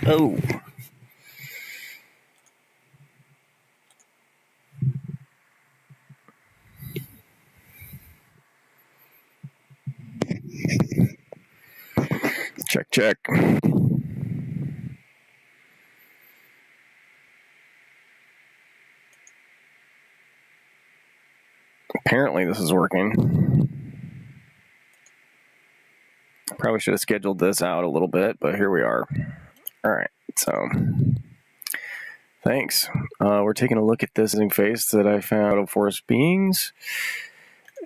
Oh. Check, check. Apparently this is working. Probably should have scheduled this out a little bit, but here we are. All right, so thanks. We're taking a look at this face that I found of forest beings,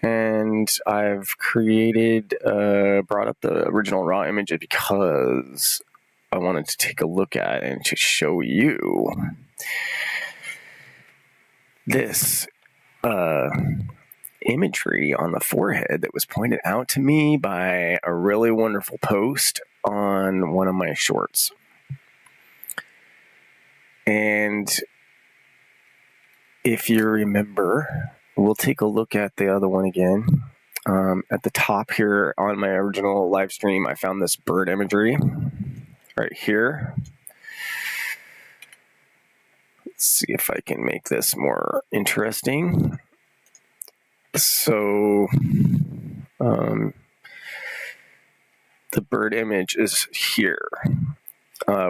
and I've brought up the original raw image because I wanted to take a look at and to show you this imagery on the forehead that was pointed out to me by a really wonderful post on one of my shorts. And if you remember, we'll take a look at the other one again. At the top here on my original live stream, I found this bird imagery right here. Let's see if I can make this more interesting. So, the bird image is here.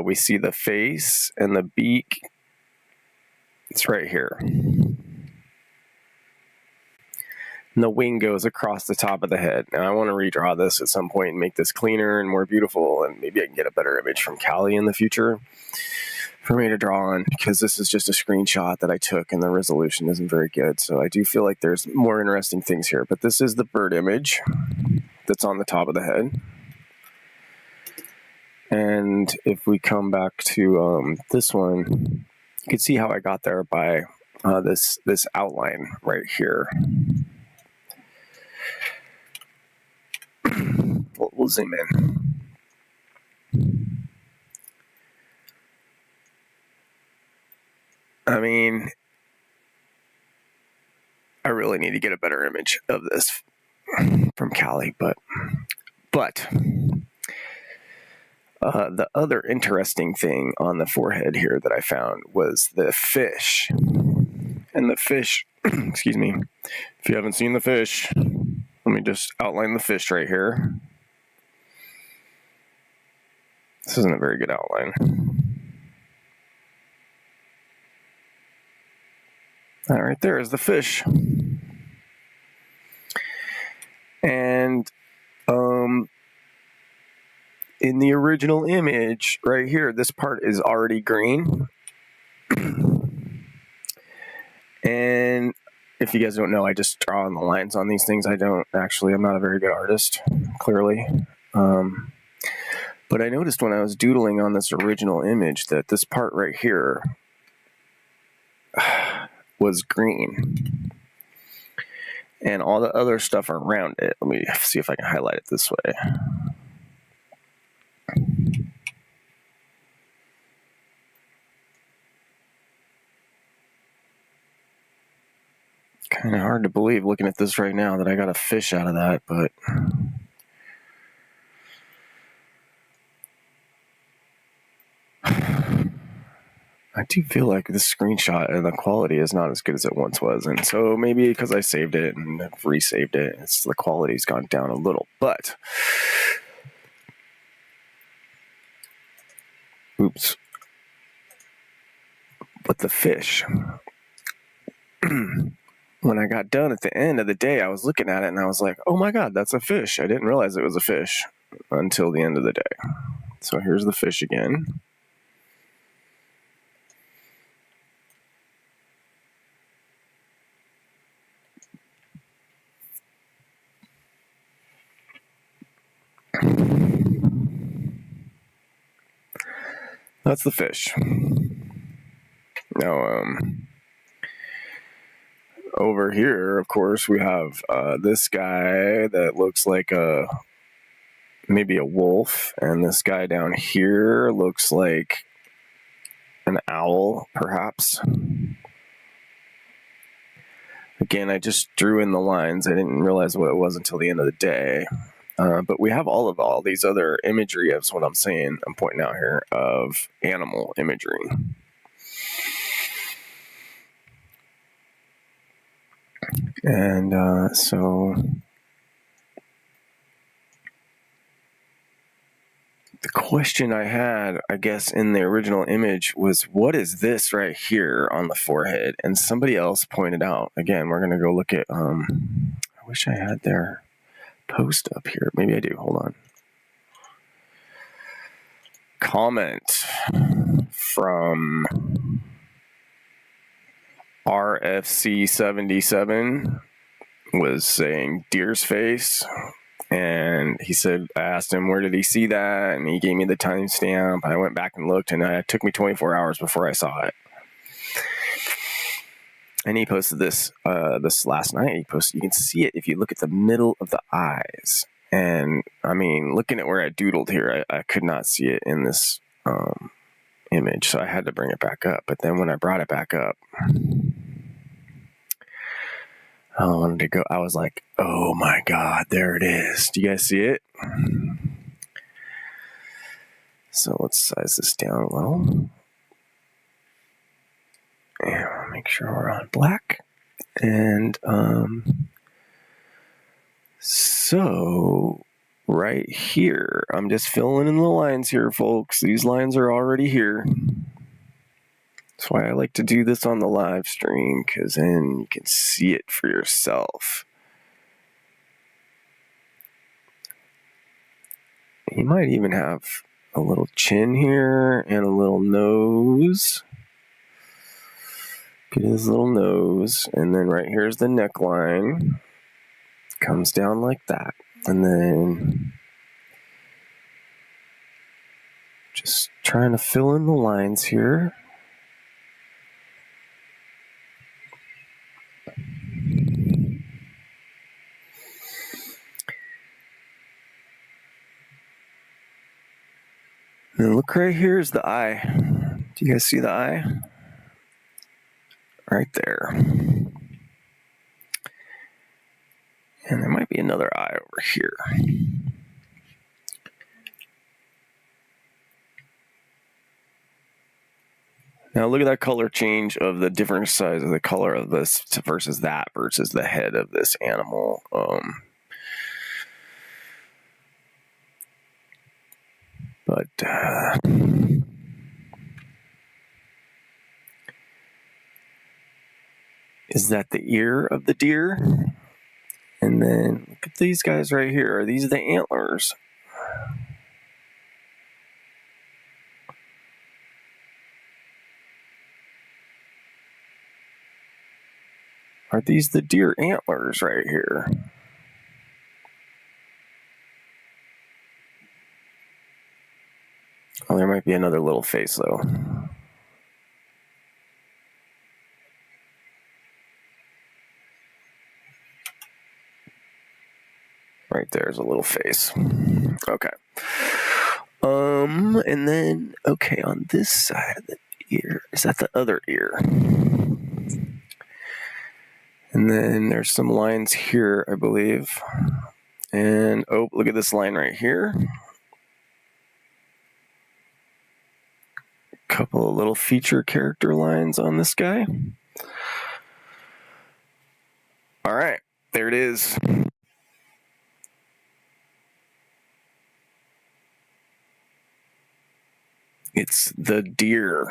We see the face and the beak. It's right here. And the wing goes across the top of the head. Now, I want to redraw this at some point and make this cleaner and more beautiful, and maybe I can get a better image from Cali in the future for me to draw on, because this is just a screenshot that I took and the resolution isn't very good. So I do feel like there's more interesting things here. But this is the bird image that's on the top of the head. And if we come back to this one, you can see how I got there by this outline right here. We'll zoom in. I mean, I really need to get a better image of this from Cali, but the other interesting thing on the forehead here that I found was the fish. And the fish, excuse me, if you haven't seen the fish, let me just outline the fish right here. This isn't a very good outline. All right, there is the fish. And in the original image right here, this part is already green. And if you guys don't know, I just draw on the lines on these things. I'm not a very good artist, clearly. But I noticed when I was doodling on this original image that this part right here was green. And all the other stuff around it, let me see if I can highlight it this way. Kind of hard to believe looking at this right now that I got a fish out of that, but I do feel like this screenshot and the quality is not as good as it once was. And so maybe because I saved it and resaved it, the quality's gone down a little. But oops. But the fish, when I got done at the end of the day, I was looking at it and I was like, oh my God, that's a fish. I didn't realize it was a fish until the end of the day. So here's the fish again. That's the fish. Now, over here, of course, we have this guy that looks like maybe a wolf, and this guy down here looks like an owl, perhaps. Again, I just drew in the lines. I didn't realize what it was until the end of the day. But we have all these other imagery. Is what I'm saying. I'm pointing out here of animal imagery. And so the question I had, I guess, in the original image was, what is this right here on the forehead? And somebody else pointed out, again, we're going to go look at, I wish I had their post up here. Maybe I do. Hold on. Comment from RFC77 was saying deer's face. And he said, I asked him, where did he see that? And he gave me the timestamp. I went back and looked, and it took me 24 hours before I saw it. And he posted this last night. He posted, you can see it if you look at the middle of the eyes. And I mean, looking at where I doodled here, I could not see it in this image. So I had to bring it back up. But then when I brought it back up, I wanted to go. I was like, oh my God, there it is. Do you guys see it? So let's size this down a little. And I'll make sure we're on black. And so right here, I'm just filling in the lines here, folks. These lines are already here. That's why I like to do this on the live stream, because then you can see it for yourself. He might even have a little chin here and a little nose. Get his little nose. And then right here's the neckline. Comes down like that. And then just trying to fill in the lines here. And look right here is the eye. Do you guys see the eye? Right there. And there might be another eye over here. Now look at that color change of the different size of the color of this versus that versus the head of this animal. Is that the ear of the deer? And then look at these guys right here. Are these the antlers? Are these the deer antlers right here? Oh, there might be another little face though. Right there's a little face. Okay. And then, okay, on this side of the ear, is that the other ear? And then there's some lines here, I believe. And, oh, look at this line right here. Couple of little feature character lines on this guy. All right, there it is. It's the deer.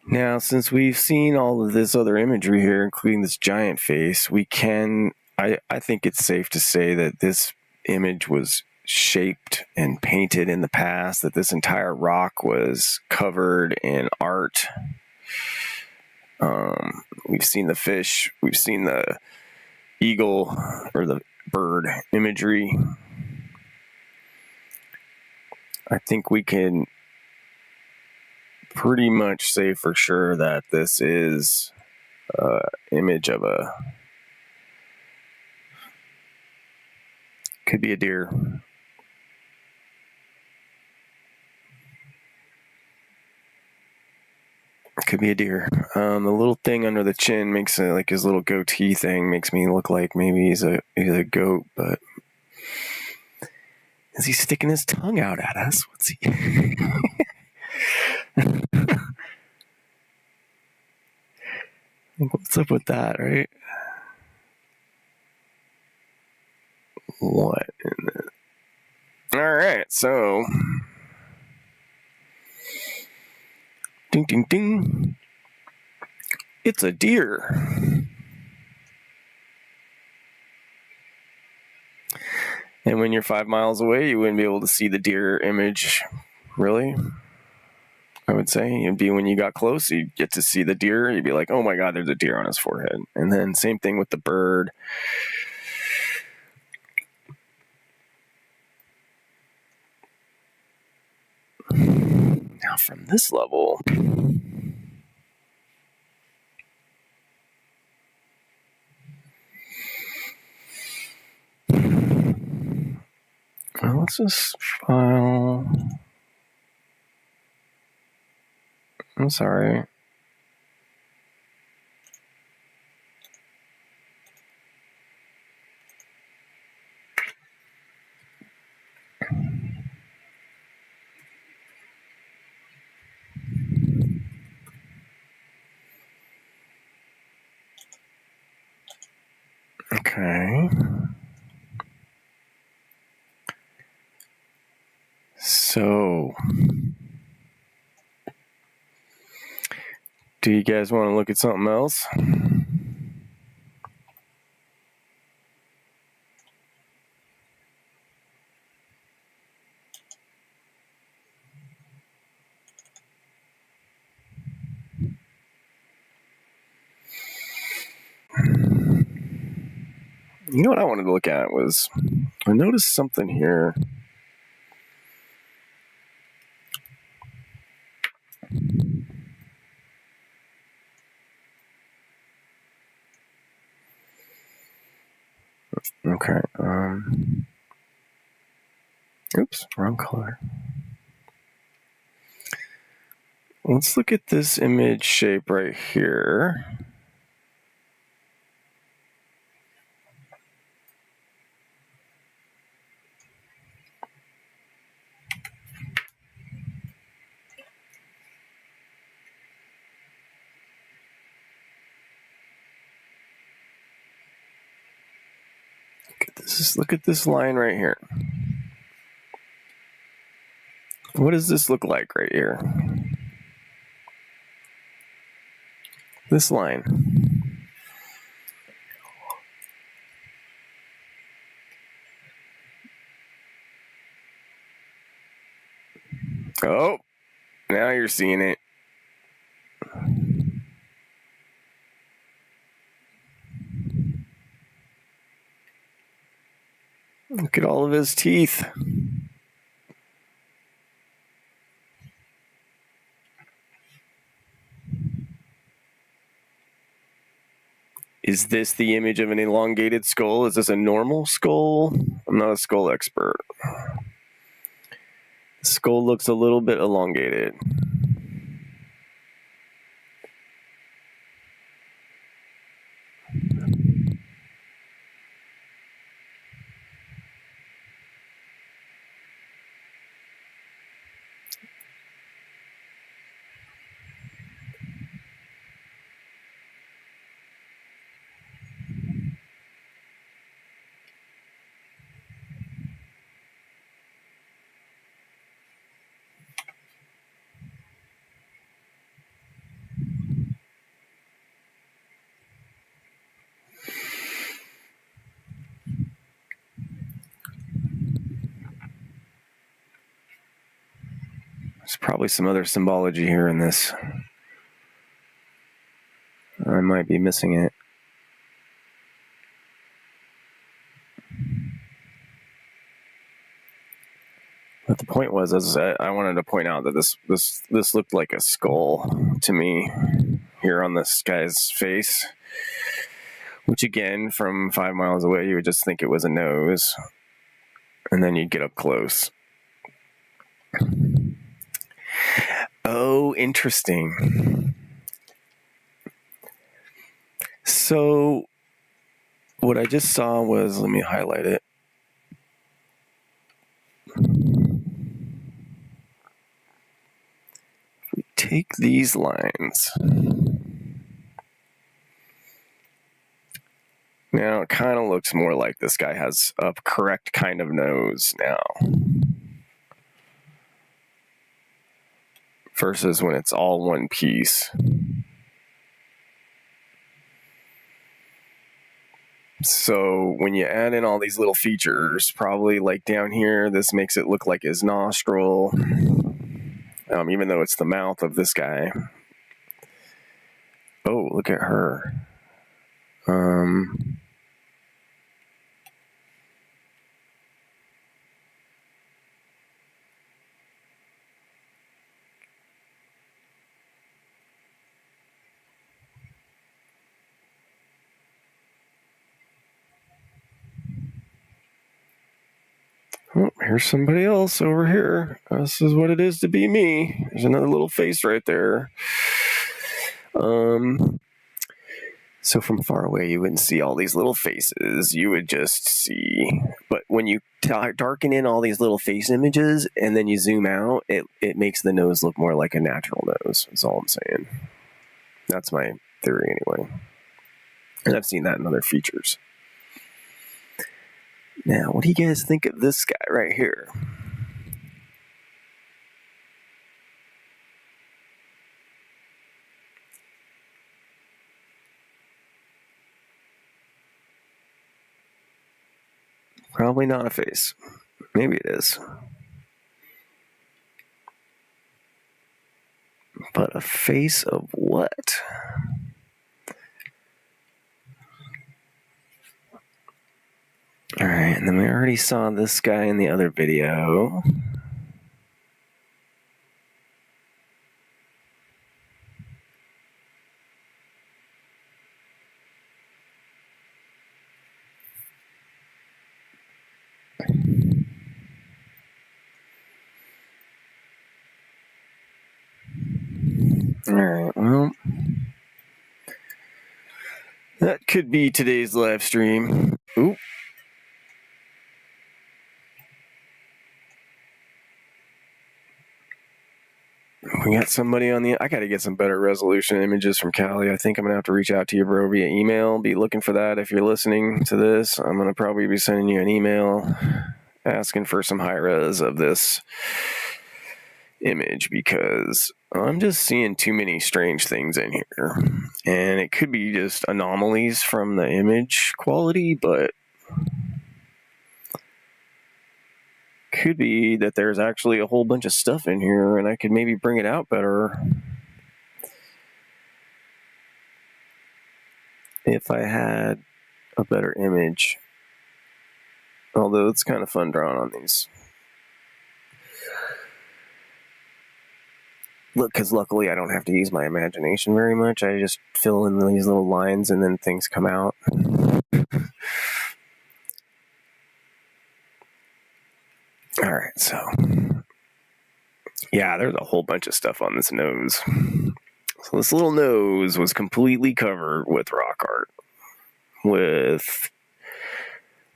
Now, since we've seen all of this other imagery here, including this giant face, we can, I think it's safe to say that this image was shaped and painted in the past, that this entire rock was covered in art. We've seen the fish, we've seen the eagle or the bird imagery, I think we can pretty much say for sure that this is an image of could be a deer. Could be a deer. The little thing under the chin makes it like his little goatee thing makes me look like maybe he's a goat, but is he sticking his tongue out at us? What's he? What's up with that, right? What in the... All right, so ding ding ding. It's a deer. And when you're 5 miles away, you wouldn't be able to see the deer image, really. I would say it'd be when you got close, you'd get to see the deer. You'd be like, oh my God, there's a deer on his forehead. And then same thing with the bird. Now from this level, well, let's just file. I'm sorry. Okay. So, do you guys want to look at something else? You know what I wanted to look at was, I noticed something here. Okay. Oops, wrong color. Let's look at this image shape right here. Look at this line right here. What does this look like right here? This line. Oh, now you're seeing it. Look at all of his teeth. Is this the image of an elongated skull? Is this a normal skull? I'm not a skull expert. The skull looks a little bit elongated. There's probably some other symbology here in this. I might be missing it. But the point was, is I wanted to point out that this looked like a skull to me here on this guy's face, which again, from 5 miles away, you would just think it was a nose, and then you'd get up close. Oh, interesting. So what I just saw was, let me highlight it. We take these lines. Now it kind of looks more like this guy has a correct kind of nose now, versus when it's all one piece. So when you add in all these little features, probably like down here, this makes it look like his nostril, even though it's the mouth of this guy. Oh, look at her. Oh, here's somebody else over here. This is what it is to be me. There's another little face right there. So from far away, you wouldn't see all these little faces. You would just see. But when you darken in all these little face images and then you zoom out, it makes the nose look more like a natural nose. That's all I'm saying. That's my theory anyway. And I've seen that in other features. Now, what do you guys think of this guy right here? Probably not a face. Maybe it is. But a face of what? All right, and then we already saw this guy in the other video. All right, well, that could be today's live stream. Ooh. We got somebody on the... I got to get some better resolution images from Cali. I think I'm going to have to reach out to you, bro, via email. Be looking for that if you're listening to this. I'm going to probably be sending you an email asking for some high res of this image because I'm just seeing too many strange things in here. And it could be just anomalies from the image quality, but could be that there's actually a whole bunch of stuff in here and I could maybe bring it out better if I had a better image. Although it's kind of fun drawing on these. Look, because luckily I don't have to use my imagination very much. I just fill in these little lines and then things come out. All right, so yeah, there's a whole bunch of stuff on this nose. So this little nose was completely covered with rock art, with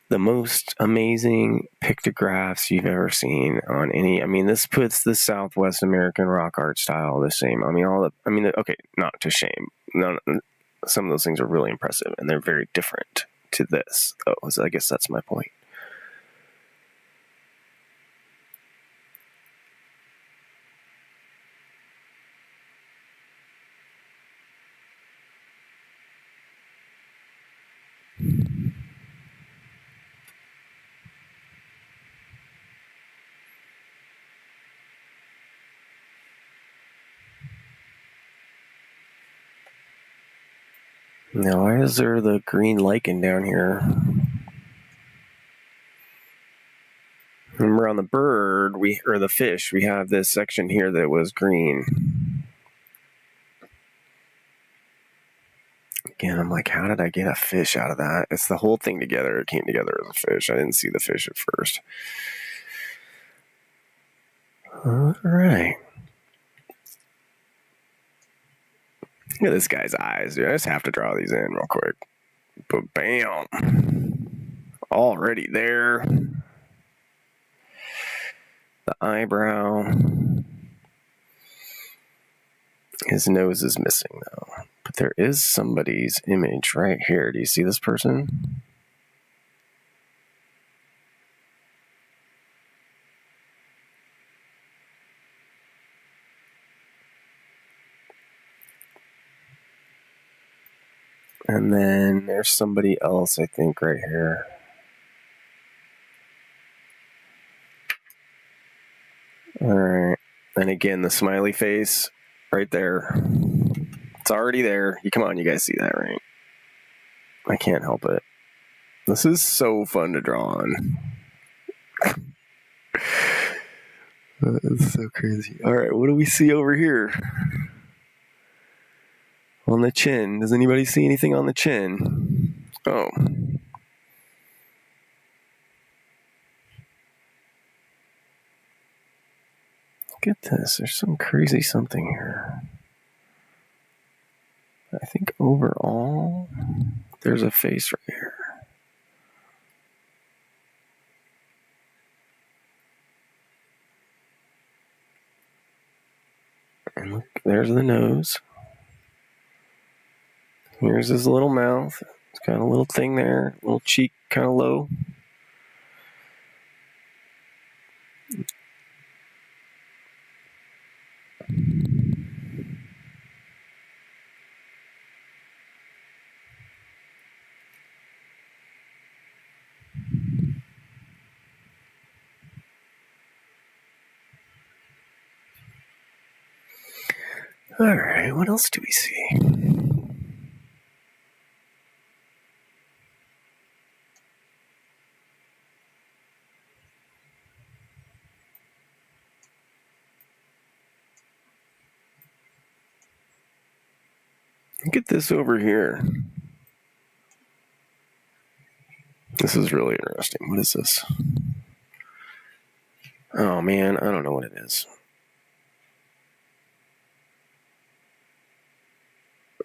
the most amazing pictographs you've ever seen on any. I mean, this puts the Southwest American rock art style the same. I mean, okay, not to shame. Some of those things are really impressive, and they're very different to this. Oh, so I guess that's my point. Now, why is there the green lichen down here? Remember on the bird, or the fish, we have this section here that was green. Again, I'm like, how did I get a fish out of that? It's the whole thing together. It came together as a fish. I didn't see the fish at first. All right. Look at this guy's eyes, dude. I just have to draw these in real quick. But bam. Already there. The eyebrow. His nose is missing, though. But there is somebody's image right here. Do you see this person? And then there's somebody else, I think, right here. All right. And again, the smiley face right there. It's already there. Come on, you guys see that, right? I can't help it. This is so fun to draw on. It's so crazy. All right, what do we see over here? On the chin. Does anybody see anything on the chin? Oh. Look at this. There's some crazy something here. I think overall, there's a face right here. And look, there's the nose. Here's his little mouth. It's got a little thing there, little cheek kind of low. All right, what else do we see? Look at this over here. This is really interesting. What is this? Oh man, I don't know what it is.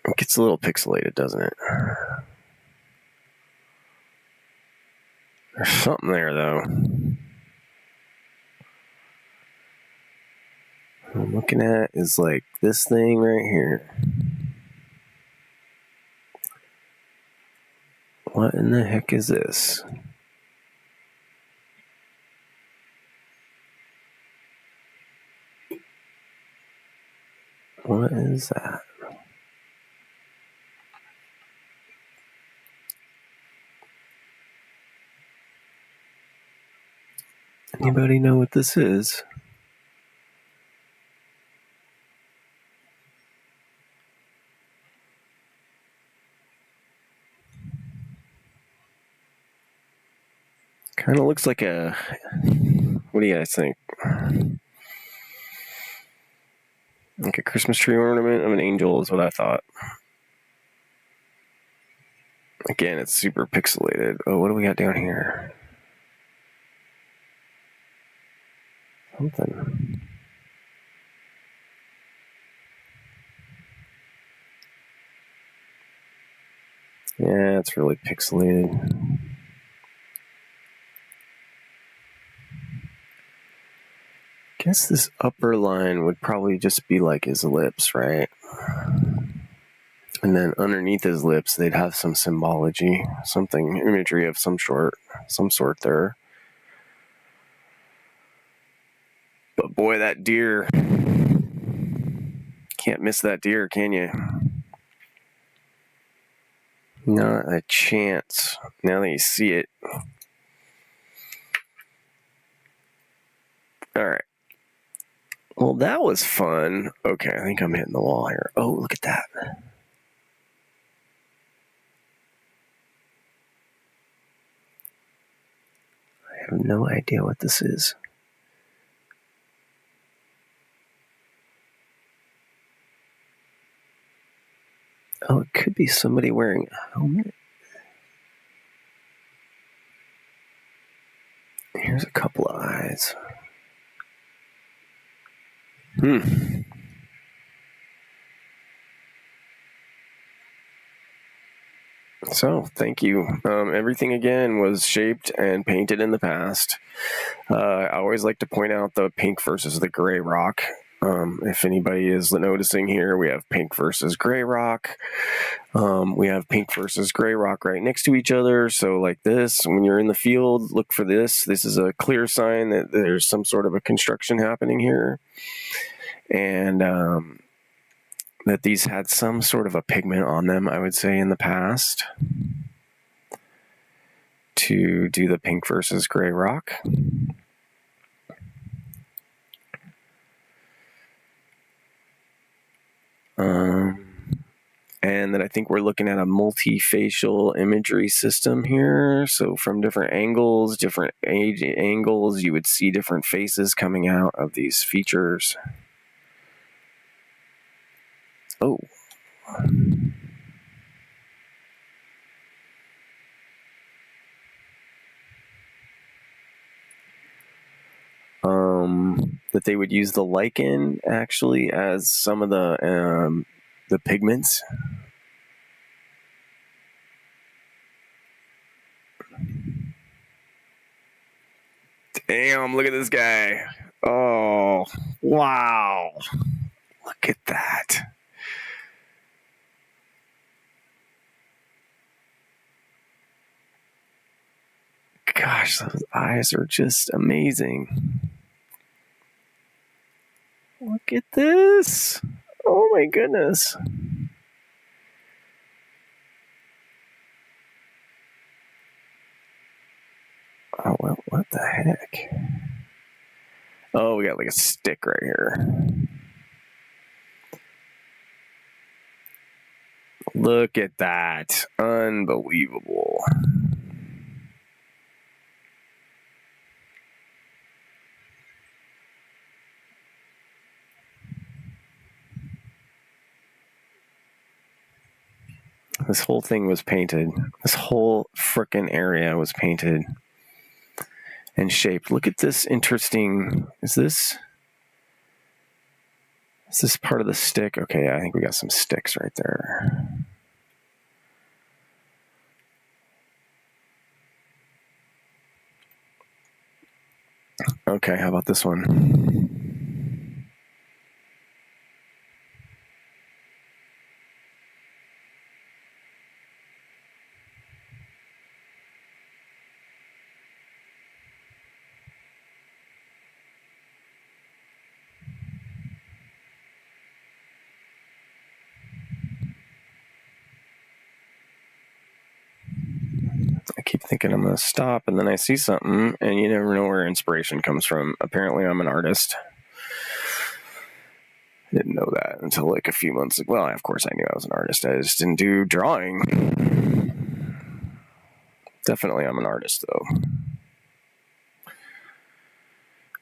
It gets a little pixelated, doesn't it? There's something there, though. What I'm looking at is like this thing right here. What in the heck is this? What is that? Anybody know what this is? Kind of looks like a... What do you guys think? Like a Christmas tree ornament of an angel is what I thought. Again, it's super pixelated. Oh, what do we got down here? Something. Yeah, it's really pixelated. Guess this upper line would probably just be like his lips, right? And then underneath his lips, they'd have some symbology, something, imagery of some sort there. But boy, that deer, can't miss that deer, can you? Not a chance. Now that you see it. All right. Well, that was fun. Okay, I think I'm hitting the wall here. Oh, look at that. I have no idea what this is. Oh, it could be somebody wearing a helmet. Here's a couple of eyes. So, thank you. Everything, again, was shaped and painted in the past. I always like to point out the pink versus the gray rock. If anybody is noticing here, we have pink versus gray rock. We have pink versus gray rock right next to each other. So like this, when you're in the field, look for this. This is a clear sign that there's some sort of a construction happening here. And that these had some sort of a pigment on them, I would say, in the past to do the pink versus gray rock. And that I think we're looking at a multifacial imagery system here. So from different angles, different age angles, you would see different faces coming out of these features. Oh. That they would use the lichen actually as some of the pigments. Damn, look at this guy. Oh, wow. Look at that. Gosh, those eyes are just amazing. Look at this. Oh my goodness. Oh, well, what the heck? Oh, we got like a stick right here. Look at that. Unbelievable. This whole thing was painted. This whole frickin' area was painted and shaped. Look at this interesting. Is this part of the stick? Okay, I think we got some sticks right there. Okay, how about this one? I keep thinking I'm going to stop, and then I see something, and you never know where inspiration comes from. Apparently, I'm an artist. I didn't know that until like a few months ago. Well, of course, I knew I was an artist. I just didn't do drawing. Definitely, I'm an artist, though.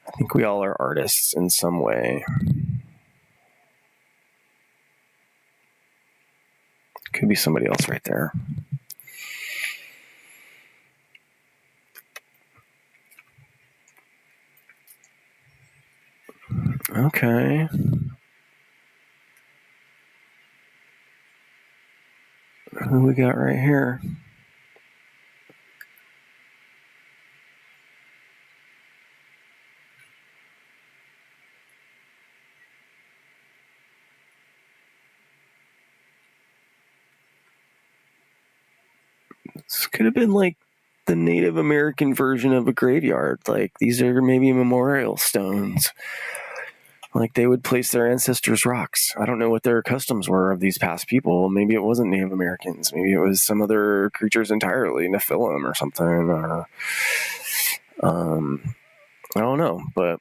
I think we all are artists in some way. Could be somebody else right there. Okay. Who we got right here? This could have been like the Native American version of a graveyard. Like, these are maybe memorial stones. Like, they would place their ancestors' rocks. I don't know what their customs were of these past people. Maybe it wasn't Native Americans. Maybe it was some other creatures entirely, Nephilim or something. Or, I don't know, but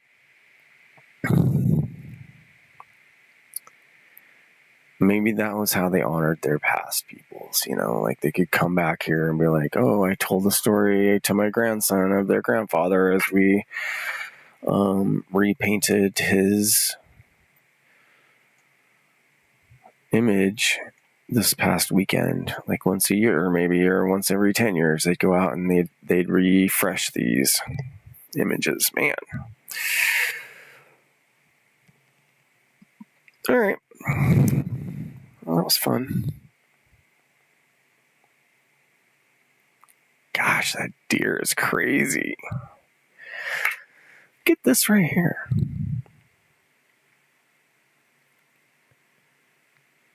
maybe that was how they honored their past peoples, you know, like they could come back here and be like, oh, I told the story to my grandson of their grandfather as we repainted his image this past weekend, like once a year, maybe, or once every 10 years, they'd go out and they'd refresh these images. Man. All right. Well, that was fun. Gosh, that deer is crazy. Get this right here.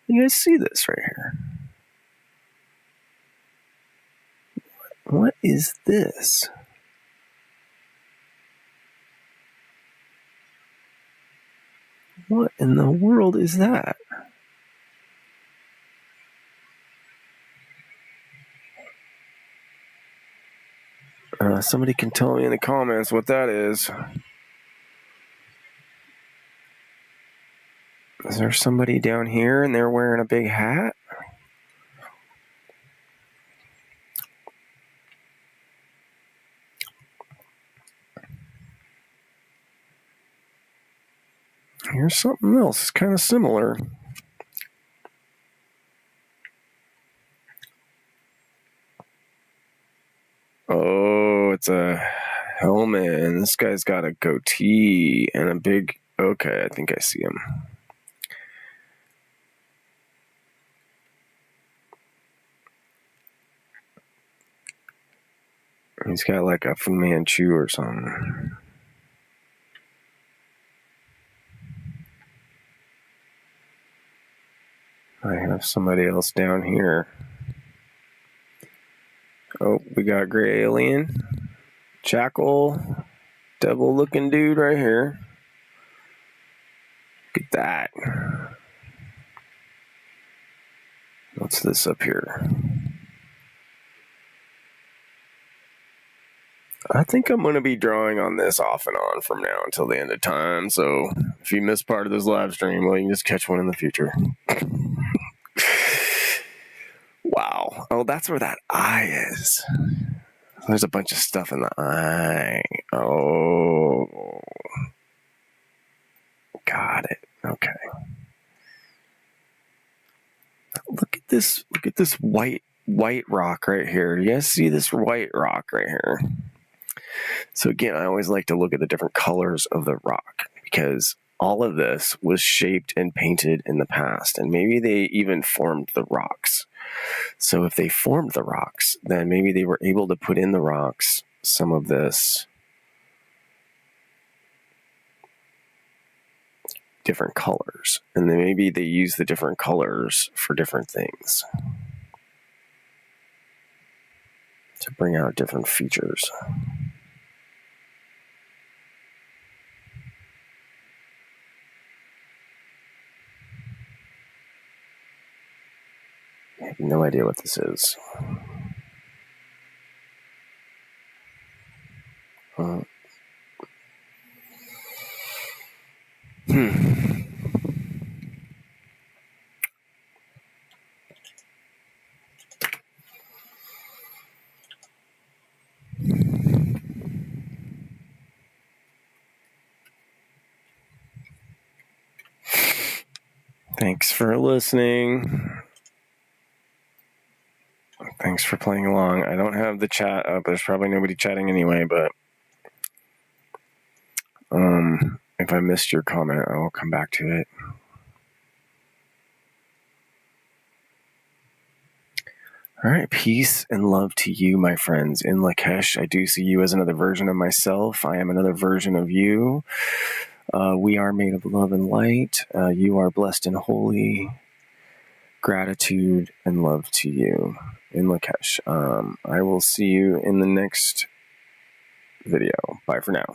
You guys see this right here? What is this? What in the world is that? Somebody can tell me in the comments what that is. Is there somebody down here and they're wearing a big hat? Here's something else. It's kind of similar. Oh, it's a helmet, and this guy's got a goatee and a big... Okay, I think I see him. He's got like a Fu Manchu or something. I have somebody else down here. Oh, we got Gray Alien. Jackal. Devil-looking dude right here. Look at that. What's this up here? I think I'm going to be drawing on this off and on from now until the end of time. So if you missed part of this live stream, well, you can just catch one in the future. Wow. Oh, that's where that eye is. There's a bunch of stuff in the eye. Oh. Got it. Okay. Look at this. Look at this white rock right here. You guys see this white rock right here? So again, I always like to look at the different colors of the rock because all of this was shaped and painted in the past, and maybe they even formed the rocks. So if they formed the rocks, then maybe they were able to put in the rocks some of this different colors, and then maybe they use the different colors for different things to bring out different features. I have no idea what this is. Thanks for listening. Thanks for playing along. I don't have the chat up. There's probably nobody chatting anyway, but if I missed your comment, I will come back to it. All right, peace and love to you, my friends. In Lakesh, I do see you as another version of myself. I am another version of you. We are made of love and light. You are blessed and holy. Gratitude and love to you. In Lakesh. I will see you in the next video. Bye for now.